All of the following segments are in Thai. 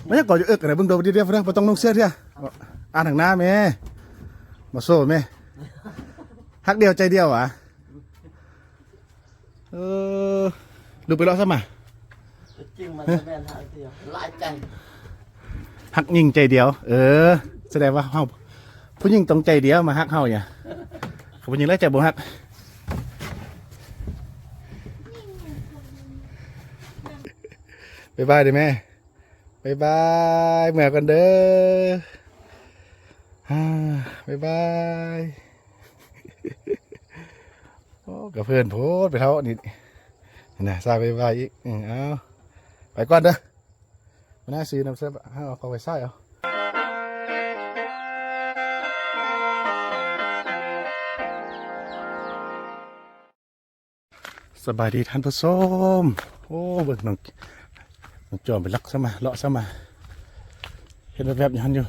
ไม่ใช่ก่อนจะกันไหนเบิ่งดูเดียวๆนะบ่ต้องลงเสื้อเถอะอ่านทางหน้าแม่มาโซ่แม่ฮักเดียวใจเดียวอ่ะดูไปรอซะมาจริงมันจะเป็นหาเดียวหลายใจฮักยิงใจเดียวแสดงว่าเฮาผู้หญิงต้องใจเดียวมาฮักเฮาเนี่ยผู้หญิงแล้วใจบ่ฮักบ๊ายบายดิแม่บ๊ายบายแม่กันเด้อบ๊ายบายโอ้กับเพื่อนโพสไปเท่านี่นะซาบ๊ายบายอีกเอาไปก่อนเด้อมาหน้าซื้อน้ำเสื้อเอาเข้าไปใส่เอาสบายดีท่านผู้ชมโอ้เบิ่งน้องจอมไปลักซะมาเลาะซะมาเห็นแวบๆอย่างนั้นอยู่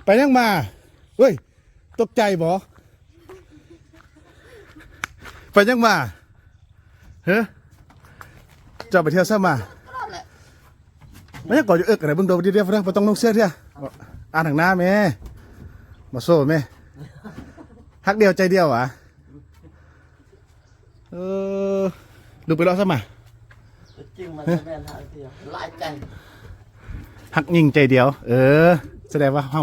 ไปยังมาเฮ้ยตกใจบ่ไปยังมาเฮ้ยจะไปเที่ยวซะมาไม่ใช่ก่อนจะกันไหนเบิ่งดูเดียวๆนะบ่ต้องลงเสื้อเถอะอ่านทางหน้าแม่มาโซ่แม่ฮักเดียวใจเดียวอ่ะดูไปรอซะมาจริงมันจะเป็นหาเดียวหลายใจฮักยิงใจเดียวแสดงว่าเฮา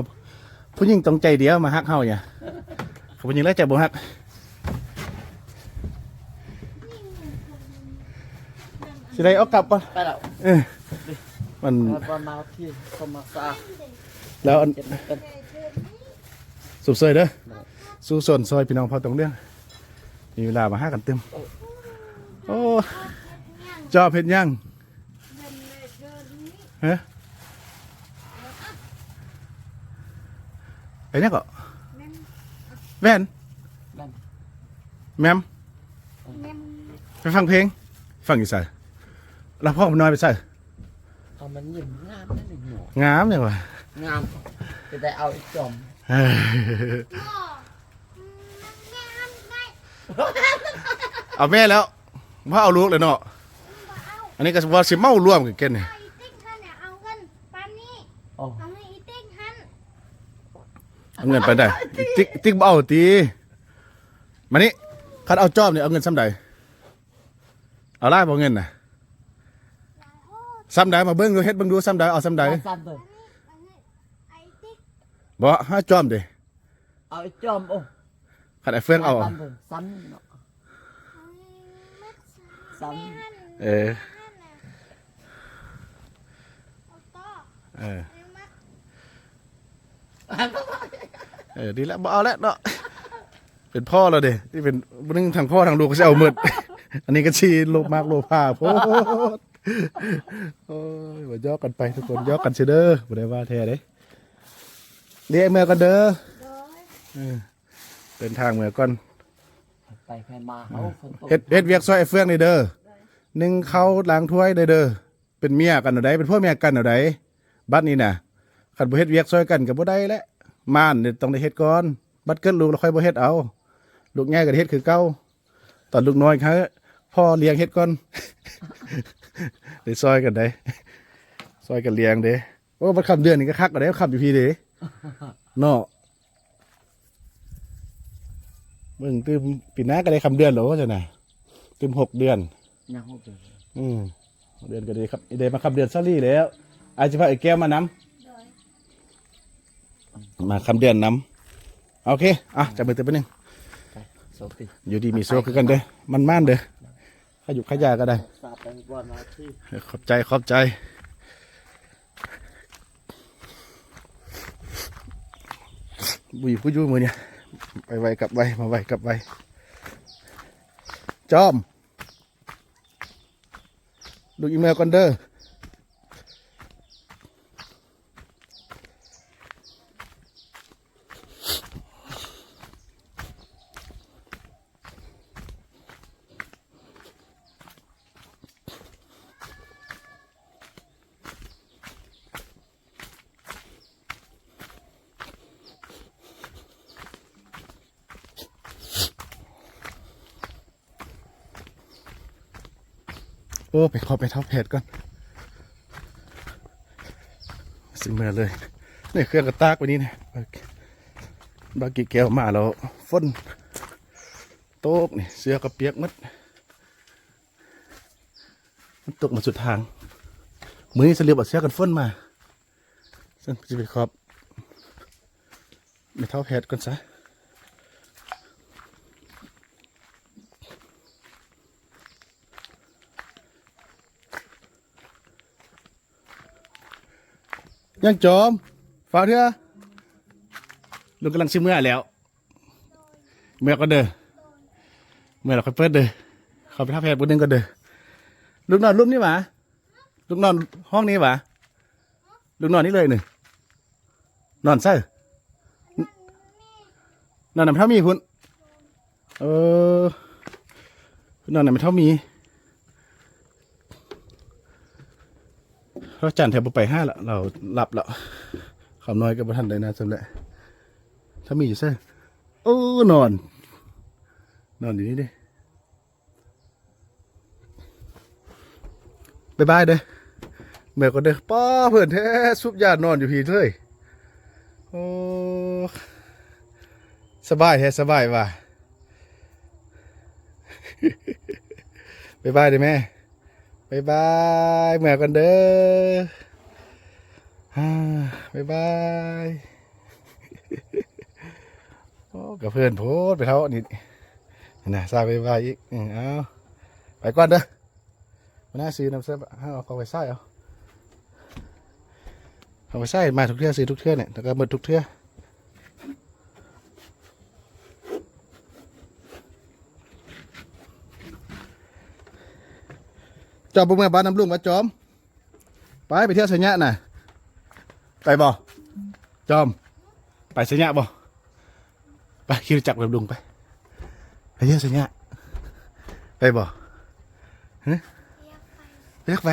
ผู้หญิงต้องใจเดียวมาฮักเฮาเนี่ยผู้หญิงแล้วใจบ่ฮักสิได้เอากลับก่อนไปแล้วมันมาที่สมัครซาแล้วสุดเสยเด้อสู้ส่วนซอยพี่น้องพอตรงเรื่องมีเวลามาฮักกันเต็มโอ้จอเผ็ดยังฮะไอ้นี่ก็แว่นแมมไปฟังเพลงฟังอยู่ใส่แล้วพ่อมันน้อยไปใส่มันหยิ่มงามนั่นเองหนูงามอย่างวะงามจะได้เอาไอ้จอมเอาแม่แล้วว่าเอาลูกเลยเนาะอันนี้ก็ว่าสิเมาร่วมกันเกินเนี่ยเอาเงินไปได้ติ๊กเบาตีมานี่คัดเอาจอบเนี่ยเอาเงินซ้ำใดเอาไล่เอาเงินน่ะซ้ำใดมาเบิ้งดูเฮ็ดเบิ้งดูซ้ำใดเอาซ้ำใดบ่ฮะจอมดิเอาไอ้จอมโอ้คัดไอ้เฟืองเอาซ้ำดีแล้วบ่เอาแล้วเนาะเป็นพ่อเราเด้ที่เป็นนึงทางพ่อทางลูกก็จะเอาหมดอันนี้ก็ชีโลภมากโลภาโพดโอ้ยว่ายอกกันไปทุกคนยอกกันเชเด้อบ่ได้ว่าแท้เด้เรียกเมื่อกันเด้อเดินทางเมื่อก่อนไปแพนมาเฮ็ดเวียกซอยไอ้เฟืองนี่เด้อนึ่งข้าวล้างถ้วยได้เด้อเป็นเมียกันเอาได้เป็นพ่อเมียกันเอาได้บัดนี้น่ะคันบ่เฮ็ดเวียกซอยกันก็บ่ได้แล้วม่านนี่ต้องได้เฮ็ดก่อนบัดเกิดลูกแล้วค่อยบ่เฮ็ดเอาลูกใหญ่ก็เฮ็ดคือเก่าตอนลูกน้อยเขาพ่อเลี้ยงเฮ็ดก่อนได้ซอยกันได้ซอยกันเลี้ยงเด้โอ้บัดค่ำเดือนนี่ก็คักก็ได้ค่ำอยู่พี่เด้เนาะมึงตื่มปีหน้าก็ได้ค่ำเดือนเหรอว่าจังน่ะตื่ม6 เดือนยัง6 เดือนเดือนก็ได้ครับได้มาค่ำเดือนซะลี่แล้วอาจจะพาไอ้แก้วมานํมาคำเดือนน้ำโอเคจับมือเต็มไปนึงอยู่ดีมีโซ่คือกันเด้อมันม่านเด้อขยุกขยาก็ได้ขอบใจบุยผู้ยู่มือเนี่ยไปไวกลับไวมาไวกลับไวจอมดูอีเมลกันเด้อ อ้ไปขอไปเท่าเพจก่อนสิเมื่อเลยนี่เครื่องกระตากไปนี่นะบากี่แก้วมาแล้วฝนโต๊ะนี่เสื้อกระเปียกมัดมันตกมาสุดทางมือนี้เสลียบเอาเสื้อกันฝนมาซึ่งจะไปขอบไปเท่าเพจก่อนซะยังจอมฟ้าเถอะลุงกำลังชิมเมื่อแล้วเมื่อก็เด้อเมื่อเราค่อยเปิดเด้อเขาไปท่าแพทย์บนนึงก็เด้อลูกนอนรูปนี้หวะลูกนอนห้องนี้หวะลูกนอนนี่เลยหนึ่งนอนใส่นอนไหนไม่เท่ามีคุณนอนไหนไม่เท่ามีเราจันแถวไปห้าละเราหลับแล้วขำน้อยกับท่านเลยนะสำเร็จถ้ามีอยู่ใช่นอนอยู่นี่ดิบายบายเด้อเมื่อก็เด้อป้าเพื่อนแท้ซุปยานอนอยู่พีเลยโอ้สบายแท้สบายว่ะ บายบายเด้อแม่บายบายเมื่อกันเด้อบายบายโอ้กับเพื่อนโพดไปเท่านี่นะซาบายบายอีกเอาไปก่อนเด้อมาหน้าซื้อน้ำเสื้อเอาไปใส่เอาไปใส่มาทุกเทื่อซื้อทุกเทื่อเนี่ยแล้วก็หมดทุกเทื่อจอมบุ้งแม่บ้านน้ำลุงมาจอมไปเที่ยวสัญญาน่ะไปบ่จอมไปสัญญาบ่ไปขี่รถจักรแบบลุงไปเที่ยวสัญญาไปบ่ฮะเรียกไป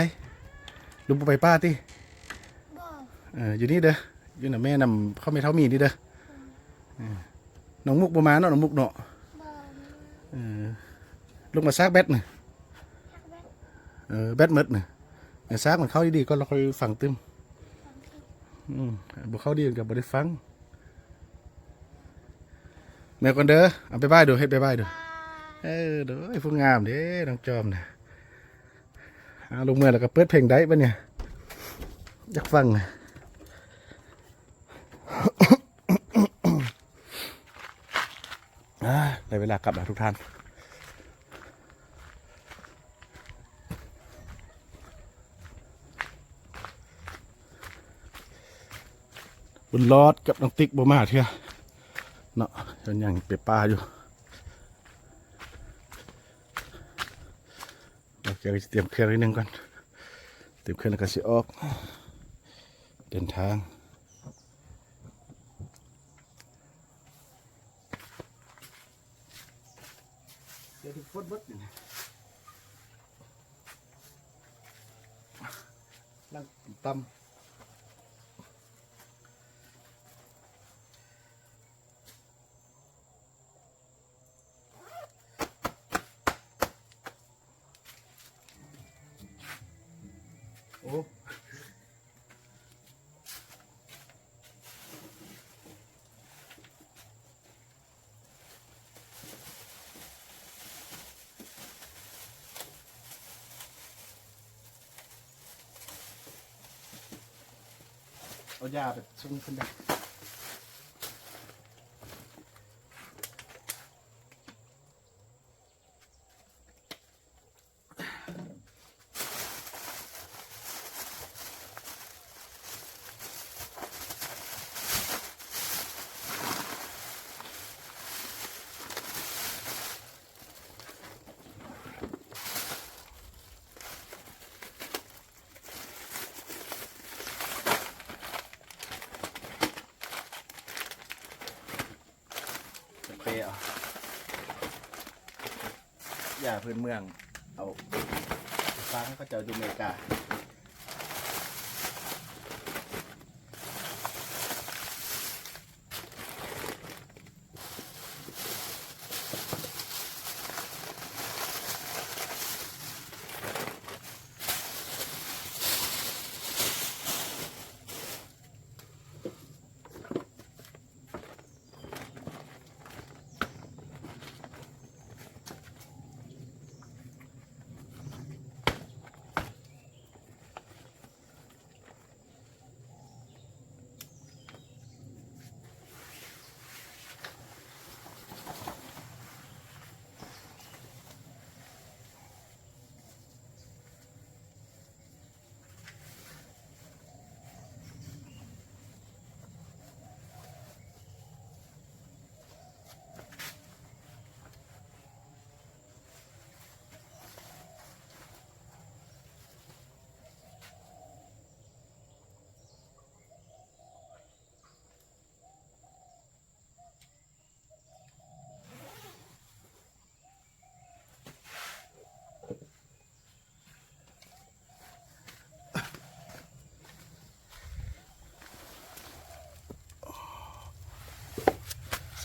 ลุงไปป้าติอยู่นี่เด้ออยู่น่ะแม่นำเข้าไม่เท่ามีนี่เด้อน้องมุกประมาณเนาะน้องมุกเนาะลุงมาซากแบตน่ะแบตมดน่ะซากมันเข้าดีๆก็เราค่อยฟังตึมบ่เข้าดีกับบ่ได้ฟังแม่ก่อนเด้อเอาไปบ้ายดูให้ไปบ้ายดูเด้อไอ้ผู้งามเด้น้องจอมน่ะลงเมื่อแล้วก็เปิดเพลงได้ปะเนี่ยอยากฟังได้เวลากลับแล้วทุกท่านบุญรอดกับน้องติ๊กบ่มาเถอะเนาะจนยังเปียปลาอยู่เราจะเตรียมเครื่องนิดนึงก่อนเตรียมเครื่องแล้วก็สิออกเดินทางเดี๋ยวถึงฟุตบดนั่งตำโอ้เอายาแบบชุ่มขึ้นได้เปย์อย่าพื้นเมืองเอาฟังเขาจะดูอเมริกา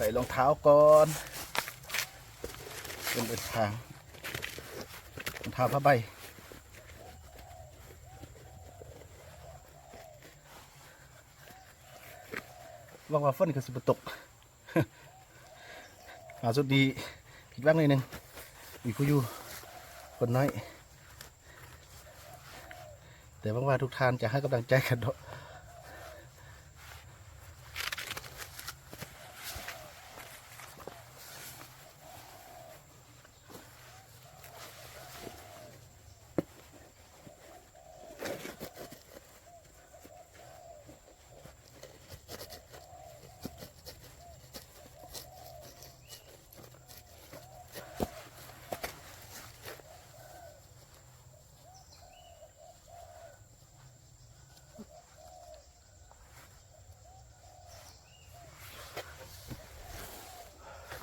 ใส่รองเท้าก่อนเป็นเดินทางรองเท้าผ้าใบหวังว่าฝนก็สิบ่ตก อาสุดดีผิดหวังหน่อยหนึงมีผู้อยู่คนน้อย แต่หวังว่าทุกท่านจะให้กำลังใจกันเนาะ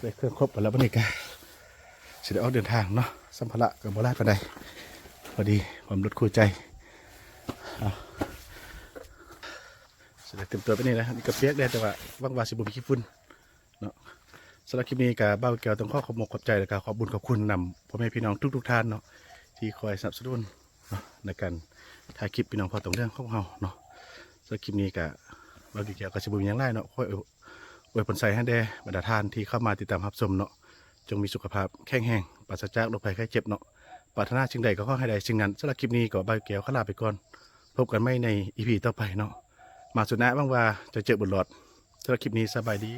ได้เครื่องครบหมดแล้ววันนี้ก็สิได้ออกเดินทางเนาะสัมภาระกับโบราณปานใดพอดีความรถคู่ใจเอาสิได้เต็มตัวไปนี่นะนี่ก็เปียกได้แต่ว่าหวังว่าสิบ่มีขี้ฝุ่นเนาะสำหรับคลิปนี้ก็บ้าวแก้วต้องขอบคุณใจและก็ขอบคุญขอบคุณนำพ่อแม่พี่น้องทุกท่านเนาะที่คอยสนับสนุนเนาะในการถ่ายคลิปพี่น้องพอตรงเรื่องของเราเนาะสำหรับคลิปนี้ก็บ้าวแก้วก็สิบ่มีหยังหลายเนาะอวยผลใส่ให้แด่บรรดาท่านที่เข้ามาติดตามรับชมเนาะจงมีสุขภาพแข็งแรงปราศจากโรคภัยไข้เจ็บเนาะปรารถนาสิ่งใดก็ขอให้ได้สิ่งนั้นสำหรับคลิปนี้ก็บ่าวแก้วขอลาไปก่อนพบกันใหม่ในอีพีต่อไปเนาะมาสุดนะบ้างว่าจะเจอบทหลอดสำหรับคลิปนี้สบายดี